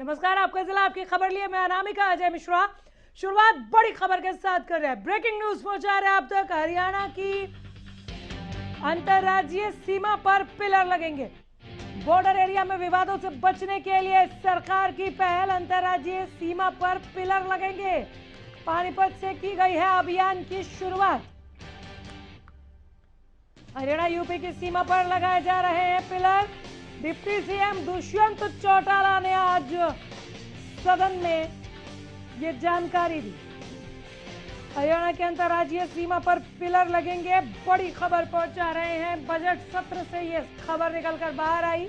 नमस्कार, आपका जिला आपकी खबर लिए मैं अनामिका अजय मिश्रा। शुरुआत बड़ी खबर के साथ कर रहे हैं। ब्रेकिंग न्यूज पहुंचा रहे हैं आप तक। हरियाणा की अंतरराज्यीय सीमा पर पिलर लगेंगे। बॉर्डर एरिया में विवादों से बचने के लिए सरकार की पहल। अंतरराज्यीय सीमा पर पिलर लगेंगे। पानीपत से की गई है अभियान की शुरुआत। हरियाणा यूपी की सीमा पर लगाए जा रहे हैं pillar. Deputy CM Dushyant Chautala ने आज सदन में ये जानकारी दी। हरियाणा के अंतरराज्यीय सीमा पर पिलर लगेंगे। बड़ी खबर पहुंचा रहे हैं। बजट सत्र से ये खबर निकलकर बाहर आई।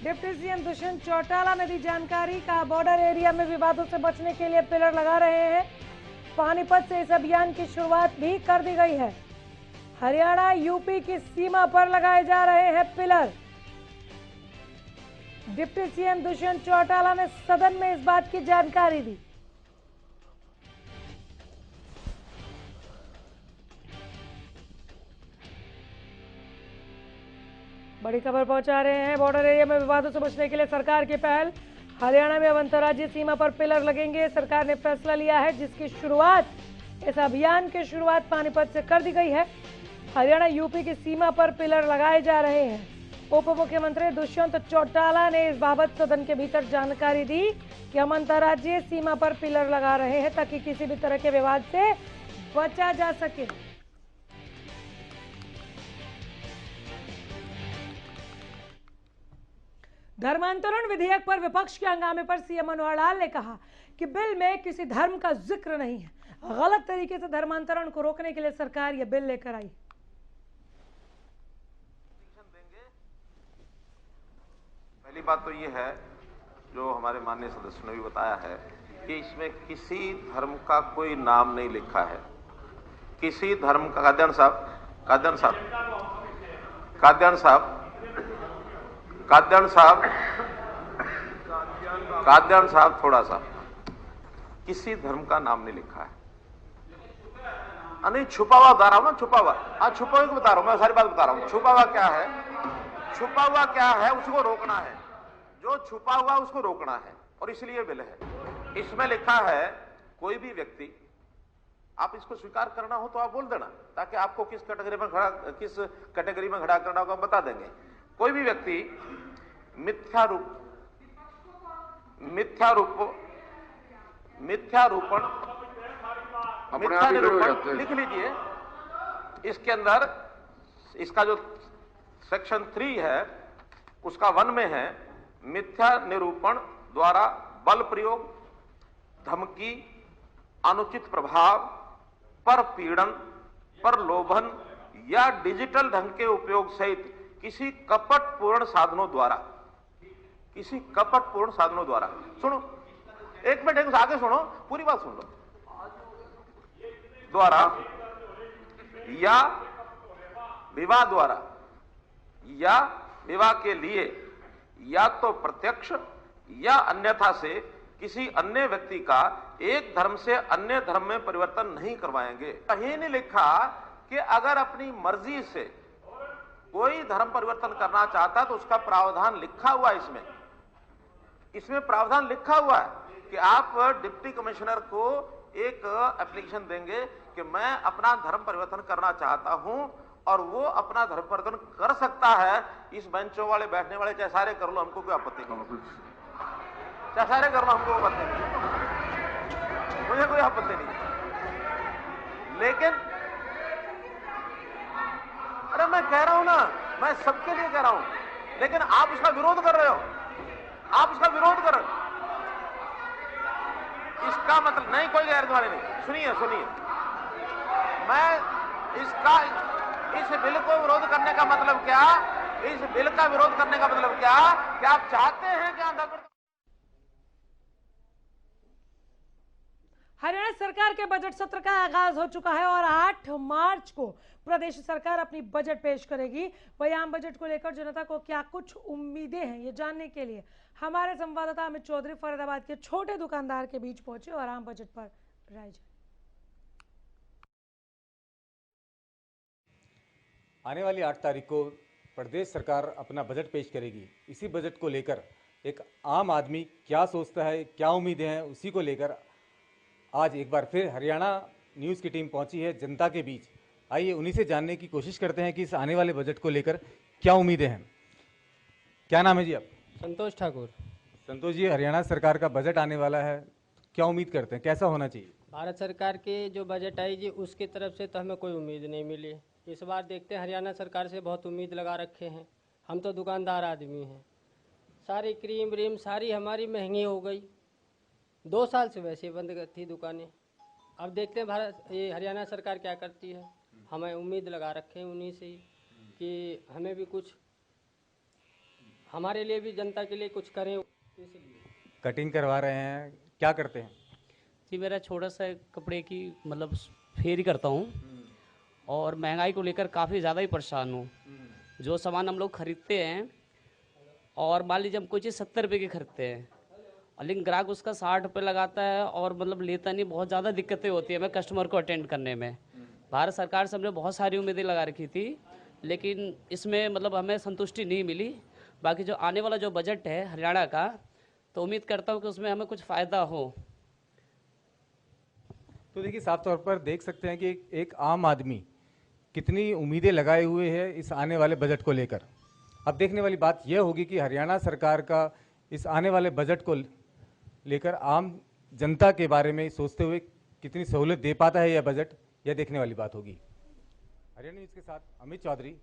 डिप्टी सीएम दुष्यंत चौटाला ने दी जानकारी। कहा बॉर्डर एरिया में विवादों से बचने के लिए पिलर लगा रहे हैं। पानीपत से इस अभियान की शुरुआत भी कर दी गई है। हरियाणा यूपी की सीमा पर लगाए जा रहे हैं pillar. Deputy CM Dushyant Chautala ने सदन में इस बात की जानकारी दी। बड़ी खबर पहुंचा रहे हैं। बॉर्डर एरिया में विवादों से बचने के लिए सरकार की पहल। हरियाणा में अब अंतर्राज्यीय सीमा पर पिलर लगेंगे। सरकार ने फैसला लिया है जिसकी शुरुआत, इस अभियान की शुरुआत पानीपत से कर दी गई है। हरियाणा यूपी की सीमा पर पिलर लगाए जा रहे हैं। उप मुख्यमंत्री दुष्यंत चौटाला ने इस बाबत सदन के भीतर जानकारी दी कि हम अंतर्राज्यीय सीमा पर पिलर लगा रहे हैं ताकि किसी भी तरह के विवाद से बचा जा सके। धर्मांतरण विधेयक पर विपक्ष के हंगामे पर सीएम मनोहर लाल ने कहा कि बिल में किसी धर्म का जिक्र नहीं है। गलत तरीके से धर्मांतरण को रोकने के लिए सरकार यह बिल लेकर आई। पहली बात तो ये है, जो हमारे माननीय सदस्य ने भी बताया है कि इसमें किसी धर्म का कोई नाम नहीं लिखा है। किसी धर्म का काद्यान साहब थोड़ा सा, किसी धर्म का नाम नहीं लिखा है। नहीं, छुपा हुआ बता रहा हूं ना, छुपा हुआ। छुपा हुआ बता रहा हूं, मैं सारी बात बता रहा हूं। छुपा हुआ क्या है, छुपा हुआ क्या है, उसको रोकना है। जो छुपा हुआ उसको रोकना है, और इसलिए बिल है। इसमें लिखा है कोई भी व्यक्ति, आप इसको स्वीकार करना हो तो आप बोल देना, ताकि आपको किस कैटेगरी में खड़ा करना होगा बता देंगे। कोई भी व्यक्ति मिथ्यारूपण लिख लीजिए। इसके अंदर इसका जो सेक्शन 3 है उसका 1 में है, मिथ्या निरूपण द्वारा बल प्रयोग, धमकी, अनुचित प्रभाव, पर पीड़न, पर लोभन या डिजिटल ढंग के उपयोग सहित किसी कपटपूर्ण साधनों द्वारा, सुनो एक मिनट आगे सुनो, पूरी बात सुन लो, द्वारा या विवाह द्वारा या विवाह के लिए या तो प्रत्यक्ष या अन्यथा से किसी अन्य व्यक्ति का एक धर्म से अन्य धर्म में परिवर्तन नहीं करवाएंगे। कहीं नहीं लिखा कि अगर अपनी मर्जी से कोई धर्म परिवर्तन करना चाहता तो उसका प्रावधान लिखा हुआ है। इसमें प्रावधान लिखा हुआ है कि आप डिप्टी कमिश्नर को एक एप्लीकेशन देंगे कि मैं अपना धर्म परिवर्तन करना चाहता हूं, और वो अपना धर्म परिवर्तन कर सकता है। इस बेंचों वाले बैठने वाले चाहे सारे कर लो, हमको कोई आपत्ति नहीं, चाहे सारे कर लो, हमको आपत्ति नहीं, मुझे कोई आपत्ति नहीं। लेकिन अरे मैं कह रहा हूं ना, मैं सबके लिए कह रहा हूं, लेकिन आप उसका विरोध कर रहे हो, आप उसका विरोध कर रहे हो। इसका मतलब नहीं, कोई गैरजवानी नहीं। सुनिए, मैं इस बिल को विरोध करने का मतलब क्या, इस बिल का विरोध करने का मतलब क्या कि आप चाहते हैं कि हरियाणा सरकार के बजट सत्र का आगाज हो चुका है और 8 मार्च को प्रदेश सरकार अपनी बजट पेश करेगी। वही आम बजट को लेकर जनता को क्या कुछ उम्मीदें हैं, ये जानने के लिए हमारे संवाददाता अमित चौधरी फरीदाबाद के छोटे दुकानदार के बीच पहुंचे और आम बजट पर राय जानी। आने वाली 8 तारीख को प्रदेश सरकार अपना बजट पेश करेगी। इसी बजट को लेकर एक आम आदमी क्या सोचता है, क्या उम्मीदें हैं, उसी को लेकर आज एक बार फिर हरियाणा न्यूज़ की टीम पहुंची है जनता के बीच। आइए उन्हीं से जानने की कोशिश करते हैं कि इस आने वाले बजट को लेकर क्या उम्मीदें हैं। क्या नाम है जी आप? संतोष ठाकुर। संतोष जी, हरियाणा सरकार का बजट आने वाला है, क्या उम्मीद करते हैं, कैसा होना चाहिए? भारत सरकार के जो बजट आई जी उसकी तरफ से तो हमें कोई उम्मीद नहीं मिली। इस बार देखते हैं, हरियाणा सरकार से बहुत उम्मीद लगा रखे हैं। हम तो दुकानदार आदमी हैं, सारी क्रीम व्रीम सारी हमारी महंगी हो गई। 2 साल से वैसे बंद थी दुकानें। अब देखते हैं ये हरियाणा सरकार क्या करती है। हमें उम्मीद लगा रखे हैं उन्हीं से ही कि हमें भी कुछ, हमारे लिए भी, जनता के लिए कुछ करें। इसलिए कटिंग करवा रहे हैं, क्या करते हैं? जी मेरा छोटा सा कपड़े की मतलब फेरी करता हूँ और महंगाई को लेकर काफ़ी ज़्यादा ही परेशान हूँ। जो सामान हम लोग खरीदते हैं और मान लीजिए हम कोई चीज़ 70 रुपये की खरीदते हैं और लेकिन ग्राहक उसका 60 रुपये लगाता है और मतलब लेता नहीं। बहुत ज़्यादा दिक्कतें होती है हमें कस्टमर को अटेंड करने में। भारत सरकार से हमने बहुत सारी उम्मीदें लगा रखी थी लेकिन इसमें मतलब हमें संतुष्टि नहीं मिली। बाकी जो आने वाला जो बजट है हरियाणा का, तो उम्मीद करता हूँ कि उसमें हमें कुछ फ़ायदा हो। तो देखिए, साफ तौर पर देख सकते हैं कि एक आम आदमी कितनी उम्मीदें लगाए हुए है इस आने वाले बजट को लेकर। अब देखने वाली बात यह होगी कि हरियाणा सरकार का इस आने वाले बजट को लेकर आम जनता के बारे में सोचते हुए कितनी सहूलियत दे पाता है यह बजट, यह देखने वाली बात होगी। हरियाणा न्यूज़ के साथ अमित चौधरी।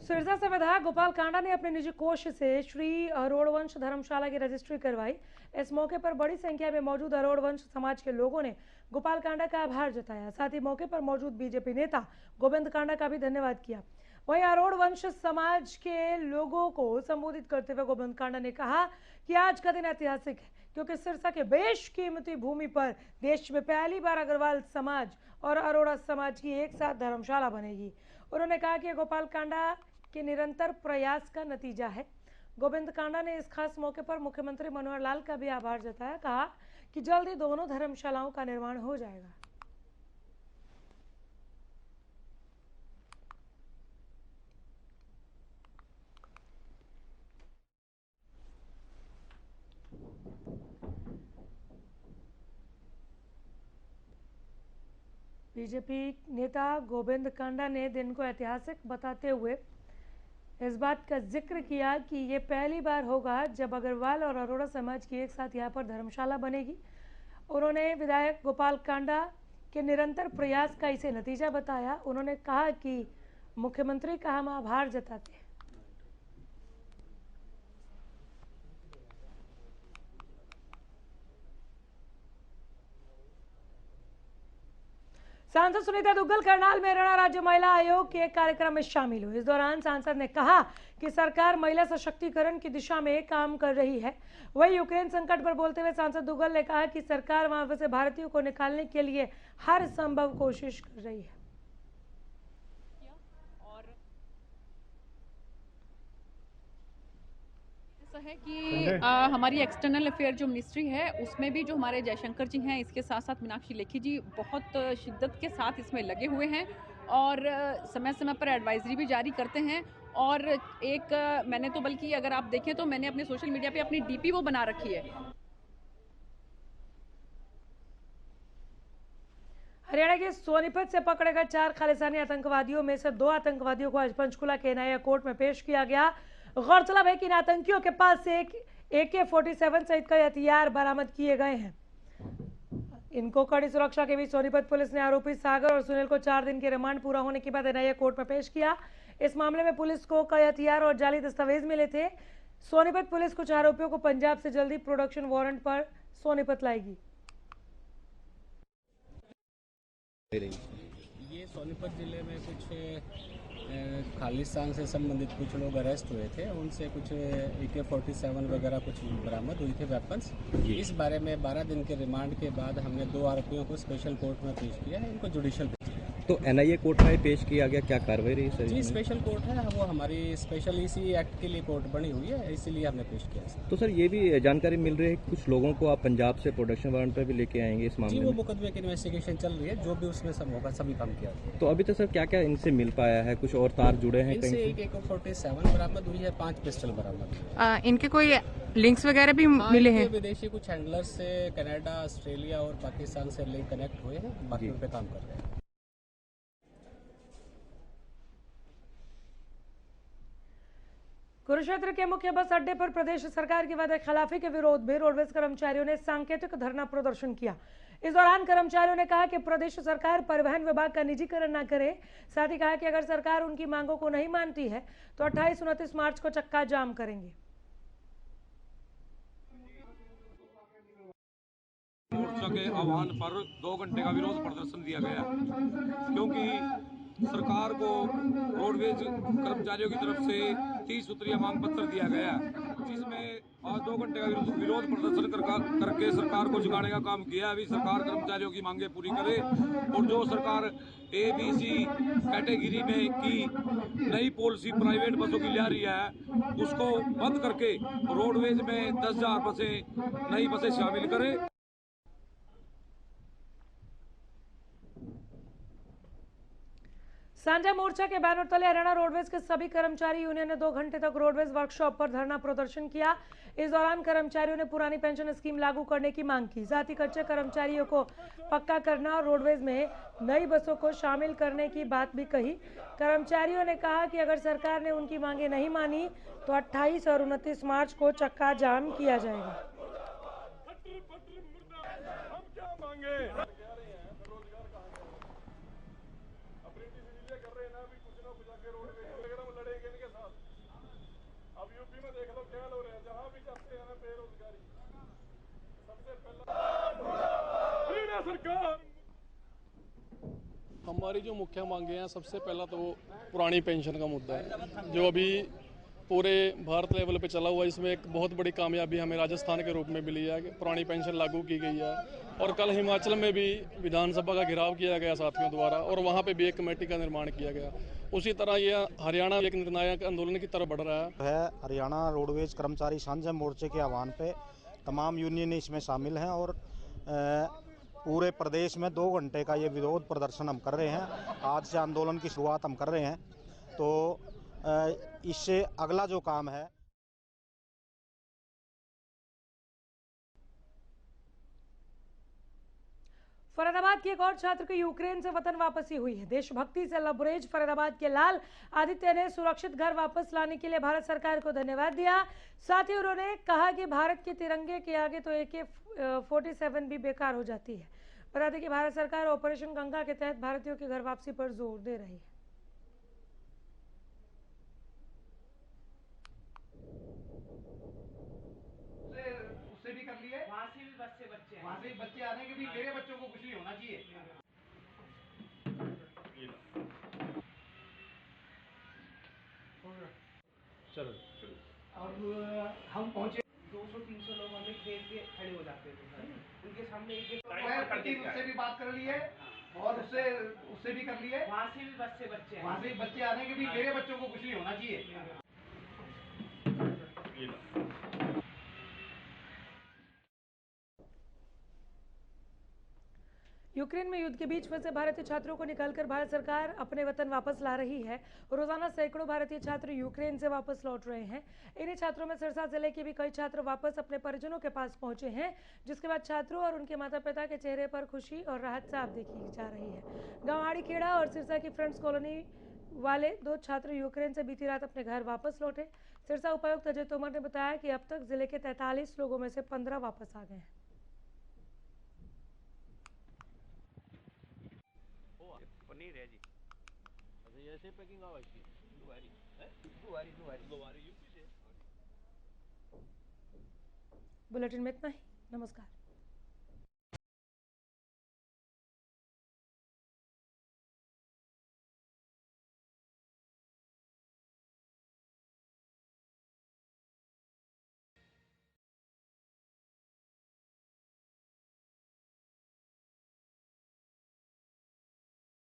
सिरसा से विधायक गोपाल कांडा ने अपने निजी कोष से श्री अरोड़ वंश धर्मशाला की रजिस्ट्री करवाई। इस मौके पर बड़ी संख्या में मौजूद अरोड़ वंश समाज के लोगों ने गोपाल कांडा का आभार जताया। साथ ही मौके पर मौजूद बीजेपी नेता गोविंद कांडा का भी धन्यवाद किया। वहीं अरोड़ वंश समाज के लोगों को संबोधित करते हुए गोविंद कांडा ने कहा कि आज का दिन ऐतिहासिक है क्योंकि सिरसा के बेशकीमती भूमि पर देश में पहली बार अग्रवाल समाज और अरोड़ा समाज की एक साथ धर्मशाला बनेगी। उन्होंने कहा कि गोपाल कांडा के निरंतर प्रयास का नतीजा है। गोविंद कांडा ने इस खास मौके पर मुख्यमंत्री मनोहर लाल का भी आभार जताया। कहा कि जल्द ही दोनों धर्मशालाओं का निर्माण हो जाएगा। बीजेपी नेता गोविंद कांडा ने दिन को ऐतिहासिक बताते हुए इस बात का जिक्र किया कि ये पहली बार होगा जब अग्रवाल और अरोड़ा समाज की एक साथ यहाँ पर धर्मशाला बनेगी। उन्होंने विधायक गोपाल कांडा के निरंतर प्रयास का इसे नतीजा बताया। उन्होंने कहा कि मुख्यमंत्री का हम आभार जताते हैं। सांसद सुनीता दुग्गल करनाल में हरियाणा राज्य महिला आयोग के एक कार्यक्रम में शामिल हुई। इस दौरान सांसद ने कहा कि सरकार महिला सशक्तिकरण की दिशा में काम कर रही है। वहीं यूक्रेन संकट पर बोलते हुए सांसद दुग्गल ने कहा कि सरकार वहां से भारतीयों को निकालने के लिए हर संभव कोशिश कर रही है। है कि हमारी एक्सटर्नल अफेयर जो मिनिस्ट्री है उसमें भी जो हमारे जयशंकर जी हैं, इसके साथ साथ मीनाक्षी लेखी जी बहुत शिद्दत के साथ इसमें लगे हुए हैं और समय समय पर एडवाइजरी भी जारी करते हैं। और एक मैंने तो बल्कि अगर आप देखें तो मैंने अपने सोशल मीडिया पे अपनी डीपी वो बना रखी है। हरियाणा के सोनीपत से पकड़े गए 4 खालिस्तानी आतंकवादियों में से 2 आतंकवादियों को आज पंचकुला के एनआईए कोर्ट में पेश किया गया। गौरतलब है कि इन आतंकियों के पास से एक AK-47 सहित कई हथियार बरामद किए गए हैं। इनको कड़ी सुरक्षा के बीच सोनीपत पुलिस ने आरोपी सागर और सुनील को 4 दिन के रिमांड पूरा होने के बाद एनआईए कोर्ट में पेश किया। इस मामले में पुलिस को कई हथियार और जाली दस्तावेज मिले थे। सोनीपत पुलिस कुछ आरोपियों को पंजाब से जल्दी प्रोडक्शन वारंट पर सोनीपत लाएगी। ये सोनीपत जिले में कुछ खालिस्तान से संबंधित कुछ लोग अरेस्ट हुए थे, उनसे कुछ AK-47 वगैरह कुछ बरामद हुई थे वेपन्स। इस बारे में 12 दिन के रिमांड के बाद हमने 2 आरोपियों को स्पेशल कोर्ट में पेश किया है, इनको जुडिशियल भेज दिया। तो एनआईए कोर्ट में पेश किया गया, क्या कार्रवाई रही सर? जी स्पेशल कोर्ट है, वो हमारी स्पेशल इसी एक्ट के लिए कोर्ट बनी हुई है, इसीलिए हमने पेश किया सर। तो सर ये भी जानकारी मिल रही है कि कुछ लोगों को आप पंजाब से प्रोडक्शन वारंट पर भी लेके आएंगे इस मामले जी में? वो मुकदमे की इन्वेस्टिगेशन चल रही है, जो भी उसमें सब होगा सभी काम किया जाएगा। तो अभी तक सर क्या क्या इनसे मिल पाया है? कुछ और तार जुड़े हैं इनसे कहीं एक AK-47 बरामद हुई है, 5 पिस्टल बरामद। इनके कोई लिंक्स वगैरह भी मिले हैं? विदेशी कुछ हैंडलर्स से कनाडा, ऑस्ट्रेलिया और पाकिस्तान से लिंक कनेक्ट हुए हैं, बाकी उन पे काम कर रहे हैं। कुरुक्षेत्र के मुख्य बस अड्डे पर प्रदेश सरकार की वादा खिलाफी के विरोध में रोडवेज कर्मचारियों ने सांकेतिक धरना प्रदर्शन किया। इस दौरान कर्मचारियों ने कहा कि प्रदेश सरकार परिवहन विभाग का निजीकरण न करे। साथ ही कहा कि अगर सरकार उनकी मांगों को नहीं मानती है तो 28-29 मार्च को चक्का जाम करेंगे। मोर्चा के आह्वान पर 2 घंटे का विरोध प्रदर्शन दिया गया, क्योंकि सरकार को रोडवेज कर्मचारियों की तरफ से 30 सूत्रीय मांग पत्र दिया गया, जिसमें आज 2 घंटे का विरोध प्रदर्शन करके सरकार को जगाने का काम किया। अभी सरकार कर्मचारियों की मांगे पूरी करे और जो सरकार ABC कैटेगरी में की नई पॉलिसी प्राइवेट बसों की ला रही है उसको बंद करके रोडवेज में 10,000 बसें नई बसें शामिल करे। सांझा मोर्चा के बैनर तले हरियाणा रोडवेज के सभी कर्मचारी यूनियन ने 2 घंटे तक रोडवेज वर्कशॉप पर धरना प्रदर्शन किया। इस दौरान कर्मचारियों ने पुरानी पेंशन स्कीम लागू करने की मांग की। साथ ही कच्चे कर्मचारियों को पक्का करना और रोडवेज में नई बसों को शामिल करने की बात भी कही। कर्मचारियों ने कहा कि अगर सरकार ने उनकी मांगे नहीं मानी तो 28 और 29 मार्च को चक्का जाम किया जाएगा। हमारी जो मुख्य मांगे हैं, सबसे पहला तो पुरानी पेंशन का मुद्दा है जो अभी पूरे भारत लेवल पे चला हुआ है। इसमें एक बहुत बड़ी कामयाबी हमें राजस्थान के रूप में मिली है कि पुरानी पेंशन लागू की गई है। और कल हिमाचल में भी विधानसभा का घेराव किया गया साथियों द्वारा और वहाँ पे भी एक कमेटी का निर्माण किया गया। उसी तरह ये हरियाणा एक निर्णायक आंदोलन की तरफ बढ़ रहा है। हरियाणा रोडवेज कर्मचारी सांझा मोर्चे के आह्वान पे तमाम यूनियन इसमें शामिल हैं और पूरे प्रदेश में 2 घंटे का ये विरोध प्रदर्शन हम कर रहे हैं। आज से आंदोलन की शुरुआत हम कर रहे हैं, तो इससे अगला जो काम है फरीदाबाद की एक और छात्र की यूक्रेन से वतन वापसी हुई है। देशभक्ति से लबरेज फरीदाबाद के लाल आदित्य ने सुरक्षित घर वापस लाने के लिए भारत सरकार को धन्यवाद दिया। साथ ही उन्होंने कहा कि भारत के तिरंगे के आगे तो AK-47 भी बेकार हो जाती है। बता दें कि भारत सरकार ऑपरेशन गंगा के तहत भारतीयों की घर वापसी पर जोर दे रही है। उससे भी कर लिए, वहाँ से भी बच्चे आने के भी मेरे बच्चों को कुछ नहीं होना चाहिए। चलो और हम पहुंचे 200-300 लोग हमें देख के खड़े हो जाते थे, उनके सामने एक उससे भी बात कर लिए और उससे भी कर लिए, वहाँ से भी बच्चे आने के भी मेरे बच्चों को कुछ नहीं होना चाहिए। यूक्रेन में युद्ध के बीच फंसे भारतीय छात्रों को निकालकर भारत सरकार अपने वतन वापस ला रही है। रोजाना सैकड़ों भारतीय छात्र यूक्रेन से वापस लौट रहे हैं। इन्हीं छात्रों में सिरसा जिले के भी कई छात्र वापस अपने परिजनों के पास पहुंचे हैं, जिसके बाद छात्रों और उनके माता पिता के चेहरे पर खुशी और राहत साफ देखी जा रही है। गाँव आड़ीखेड़ा और सिरसा की फ्रेंड्स कॉलोनी वाले 2 छात्र यूक्रेन से बीती रात अपने घर वापस लौटे। सिरसा उपायुक्त अजय तोमर ने बताया कि अब तक जिले के 43 लोगों में से 15 वापस आ गए हैं। पनीर है जी, ऐसे पैकिंग आवा इसकी दुआरी बुलेटिन में इतना ही। नमस्कार।